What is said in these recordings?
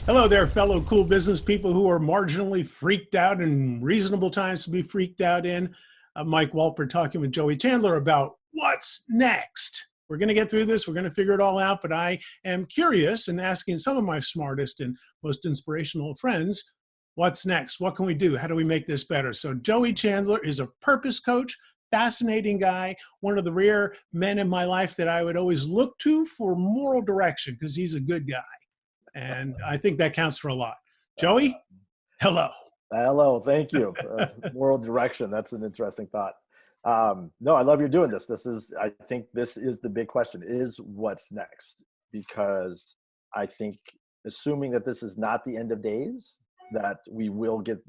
Hello there, fellow cool business people who are marginally freaked out in reasonable times to be freaked out in. I'm Mike Wolpert talking with Joey Chandler about what's next. We're going to get through this. We're going to figure it all out. But I am curious and asking some of my smartest and most inspirational friends, what's next? What can we do? How do we make this better? So Joey Chandler is a purpose coach, fascinating guy, one of the rare men in my life that I would always look to for moral direction because he's a good guy. And I think that counts for a lot. Joey, hello. Hello, thank you. Moral direction. That's an interesting thought. No, I love you're doing this. I think this is the big question, is what's next? Because I think assuming that this is not the end of days, that we will get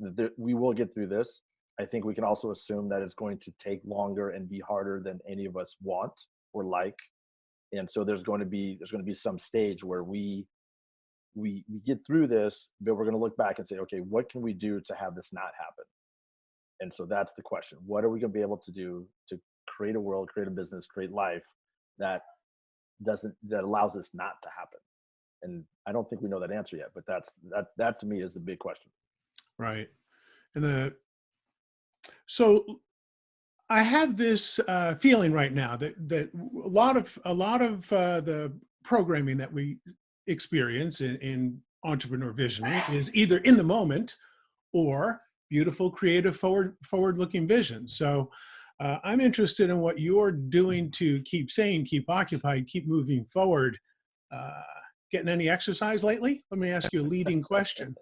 through this. I think we can also assume that it's going to take longer and be harder than any of us want or like. And so there's going to be some stage where we get through this, but we're going to look back and say, okay, what can we do to have this not happen? And so that's the question. What are we going to be able to do to create a world, create a business, create life that allows this not to happen? And I don't think we know that answer yet, but that to me is the big question. Right. So I have this feeling right now that a lot of the programming that we experience in entrepreneur visioning is either in the moment or beautiful, creative, forward-looking vision. So I'm interested in what you're doing to keep sane, keep occupied, keep moving forward. Getting any exercise lately? Let me ask you a leading question.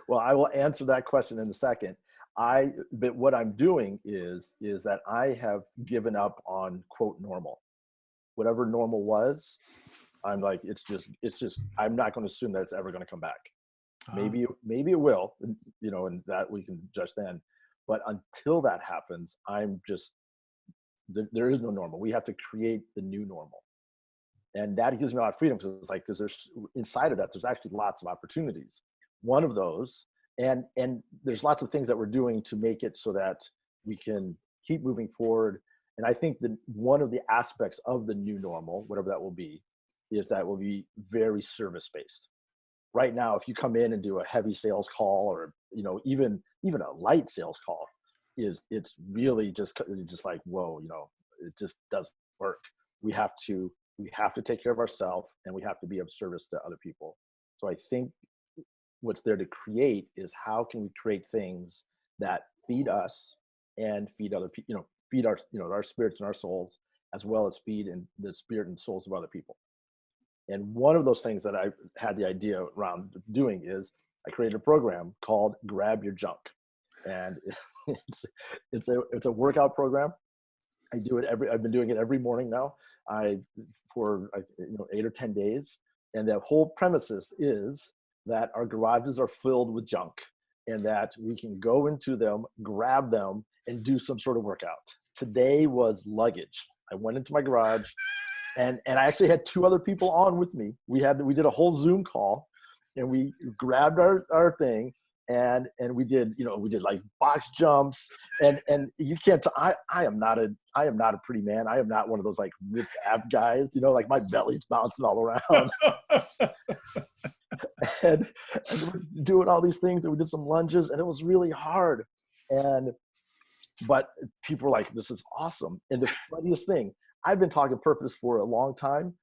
Well, I will answer that question in a second. But what I'm doing is that I have given up on quote normal. Whatever normal was, I'm like, it's just, I'm not going to assume that it's ever going to come back. Maybe it will, and that we can judge then. But until that happens, there is no normal. We have to create the new normal. And that gives me a lot of freedom because there's inside of that, there's actually lots of opportunities. One of those, and there's lots of things that we're doing to make it so that we can keep moving forward. And I think that one of the aspects of the new normal, whatever that will be, is that will be very service-based. Right now, if you come in and do a heavy sales call, or even a light sales call, it's really just like, whoa, it just doesn't work. We have to take care of ourselves, and we have to be of service to other people. So I think what's there to create is how can we create things that feed us and feed other people, feed our spirits and our souls, as well as feed in the spirit and souls of other people. And one of those things that I had the idea around doing is I created a program called Grab Your Junk. And it's a workout program. I've been doing it every morning now, for 8 or 10 days. And the whole premises is that our garages are filled with junk and that we can go into them, grab them, and do some sort of workout. Today was luggage. I went into my garage, and I actually had 2 other people on with me. We did a whole Zoom call, and we grabbed our thing, and we did like box jumps, and you can't. I am not a pretty man. I am not one of those like ripped ab guys. Like my belly's bouncing all around. and we're doing all these things, and we did some lunges, and it was really hard. But people were like, "This is awesome." And the funniest thing, I've been talking purpose for a long time.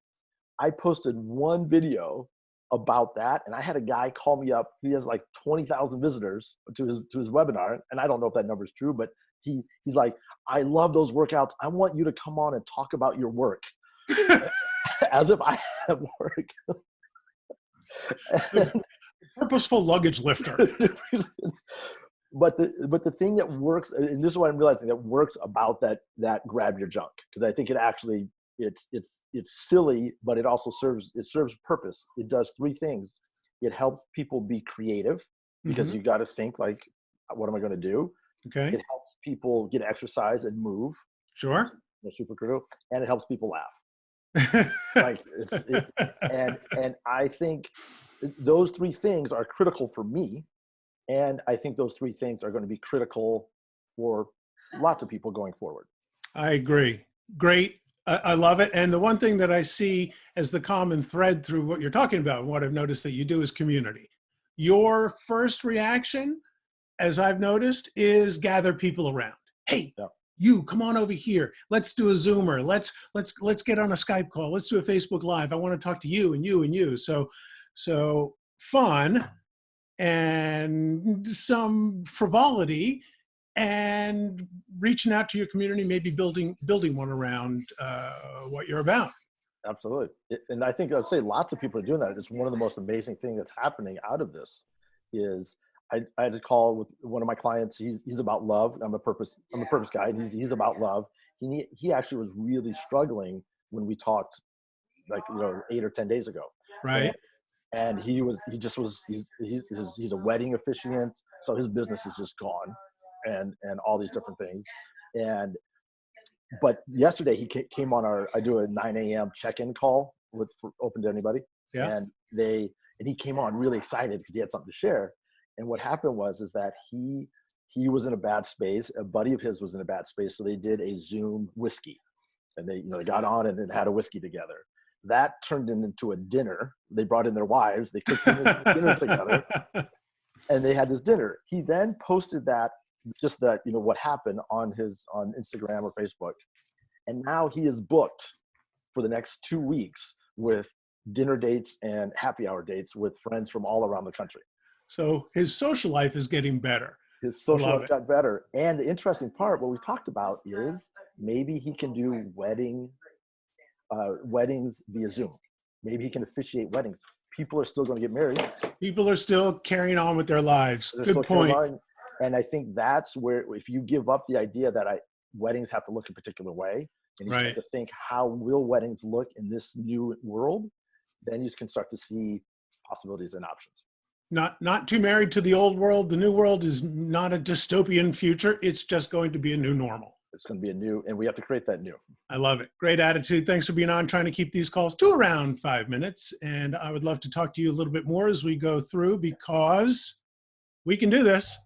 I posted one video about that, and I had a guy call me up. He has like 20,000 visitors to his webinar, and I don't know if that number is true, but he's like, "I love those workouts. I want you to come on and talk about your work." As if I have work. Purposeful luggage lifter. But the thing that works, and this is what I'm realizing that works about that grab your junk, because I think it actually it's silly, but it also serves purpose. It does 3 things. It helps people be creative, because you got to think like, what am I going to do? Okay. It helps people get exercise and move. Sure. Super critical, and it helps people laugh. And I think those 3 things are critical for me. And I think those 3 things are going to be critical for lots of people going forward. I agree. Great I love it. And the one thing that I see as the common thread through what you're talking about, and what I've noticed that you do is community. Your first reaction, as I've noticed, is gather people around. Hey, Yeah. you come on over here. Let's do a Zoomer. Let's get on a Skype call. Let's do a Facebook Live. I want to talk to you and you and you. So fun and some frivolity and reaching out to your community, maybe building one around what you're about. Absolutely. And I think I'd say lots of people are doing that. It's one of the most amazing things that's happening out of this is I had a call with one of my clients. He's about love. I'm a purpose guy. And he's about love. He actually was really struggling when we talked, like 8 or 10 days ago. Right. And he's a wedding officiant, so his business is just gone, and all these different things. But yesterday he came on I do a 9 a.m. check-in call for open to anybody. Yeah. And he came on really excited because he had something to share. And what happened was that he was in a bad space. A buddy of his was in a bad space, so they did a Zoom whiskey, and they got on and had a whiskey together. That turned into a dinner. They brought in their wives. They cooked dinner together, and they had this dinner. He then posted what happened on Instagram or Facebook, and now he is booked for the next 2 weeks with dinner dates and happy hour dates with friends from all around the country. So his social life is getting better. His social life got better. And the interesting part, what we talked about, is maybe he can do weddings via Zoom. Maybe he can officiate weddings. People are still going to get married. People are still carrying on with their lives. Good point. And I think that's where, if you give up the idea that weddings have to look a particular way, and you start to think, how will weddings look in this new world, then you can start to see possibilities and options. Not too married to the old world. The new world is not a dystopian future. It's just going to be a new normal. It's going to be and we have to create that new. I love it. Great attitude. Thanks for being on, trying to keep these calls to around 5 minutes. And I would love to talk to you a little bit more as we go through, because we can do this.